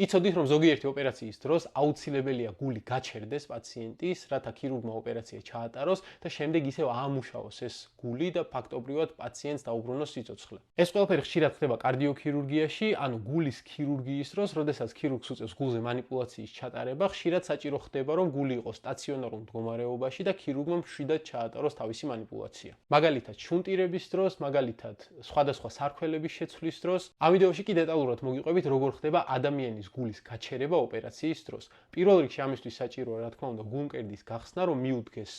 იცოდით, რომ ზოგიერთი ოპერაციის დროს აუცილებელია გული გაჩერდეს პაციენტის, რათა ქირურგმა ოპერაცია ჩაატაროს და შემდეგ ისევ აამუშავოს ეს გული და ფაქტობრივად პაციენტს დაუბრუნოს სიცოცხლე. ეს ყველაფერი ხშირად ხდება კარდიოქირურგიაში, ანუ გულის ქირურგიის დროს, როდესაც ქირურგს უწევს გულზე манипуляციის ჩატარება, ხშირად საჭირო ხდება, რომ გული იყოს სტაციონარულ მდგომარეობაში და ქირურგმა მშვიდად ჩაატაროს თავისი манипуляცია. მაგალითად, შუნტირების დროს, მაგალითად, სხვადასხვა სარქველების შეცვლის დროს. ამ ვიდეოში კი დეტალურად მოგიყვებით, როგორ ხდება ადამიანის გულის გაჩერება ოპერაციის დროს. პირველ რიგში ამისთვის საჭიროა, რა თქმა უნდა, გულმკერდის გახსნა, რომ მიუდგეს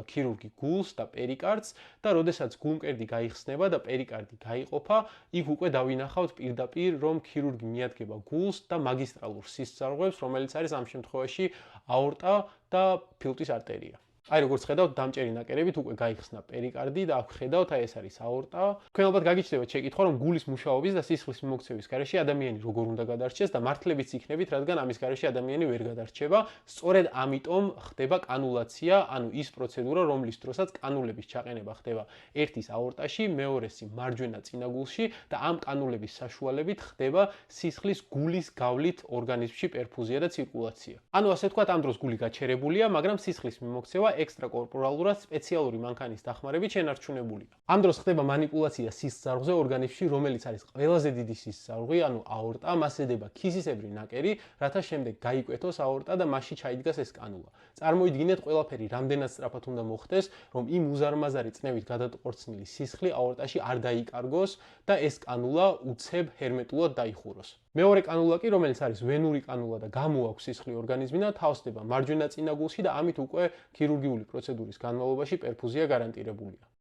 ქირურგი გულს და პერიკარდს და როდესაც გულმკერდი გაიხსნება და პერიკარდი გაიყოფა, იქ უკვე დავინახავთ პირდაპირ, რომ ქირურგი მიადგება გულს და მაგისტრალურ სისწარღვებს, რომელიც არის ამ შემთხვევაში აორტა და ფილტვის არტერია. აი როგორც ხედავთ, დამჭერი ნაკერებით უკვე გაიხსნა პერიკარდი და აქ ხედავთ, აი ეს არის აორტა. თქვენ ალბათ გაგიჩნდებათ შეკითხვა, რომ გულის მუშაობის და სისხლის მიმოქცევის გარეშე ადამიანი როგორ უნდა გადარჩეს და მართლებიც იქნებით, რადგან ამის გარეშე ადამიანი ვერ გადარჩება. სწორედ ამიტომ ხდება კანულაცია, ანუ ის პროცედურა, რომლის დროსაც კანულების ჩაყენება ხდება ერთის აორტაში, მეორესი მარჯვენა წინაგულში და ამ კანულების საშუალებით ხდება სისხლის გულის გავლით ორგანიზმში პერფუზია და ცირკულაცია. ანუ ასე ვთქვათ, ამ დროს გული გაჩერებულია, მაგრამ სისხლის მიმოქცევა ექსტრაკორპორალურად სპეციალური მანქანის დახმარებით შენარჩუნებულია. ამ დროს ხდება манипуляცია სისწარღვზე ორგანიზმში, რომელიც არის ყველაზე დიდი სისწარღვი, ანუ აორტა, მას ედება ქისისებრი ნაკერი, რათა შემდეგ გაიკვეთოს აორტა და მასში ჩაიდგას ეს კანულა. წარმოიდგინეთ, ყველაფერი რამდენად სწრაფად უნდა მოხდეს, რომ იმ უზარმაზარი წნევით გადატყორცნილი სისხლი აორტაში არ დაიკარგოს და ეს კანულა უცებ ჰერმეტულად დაიხუროს. მეორე კანულა კი, რომელიც არის ვენური კანულა და გამოაქვს სისხლი ორგანიზმიდან, თავსდება მარჯვენა წინაგულში და ამით უკვე ქირურგიული პროცედურის განმავლობაში პერფუზია გარანტირებულია.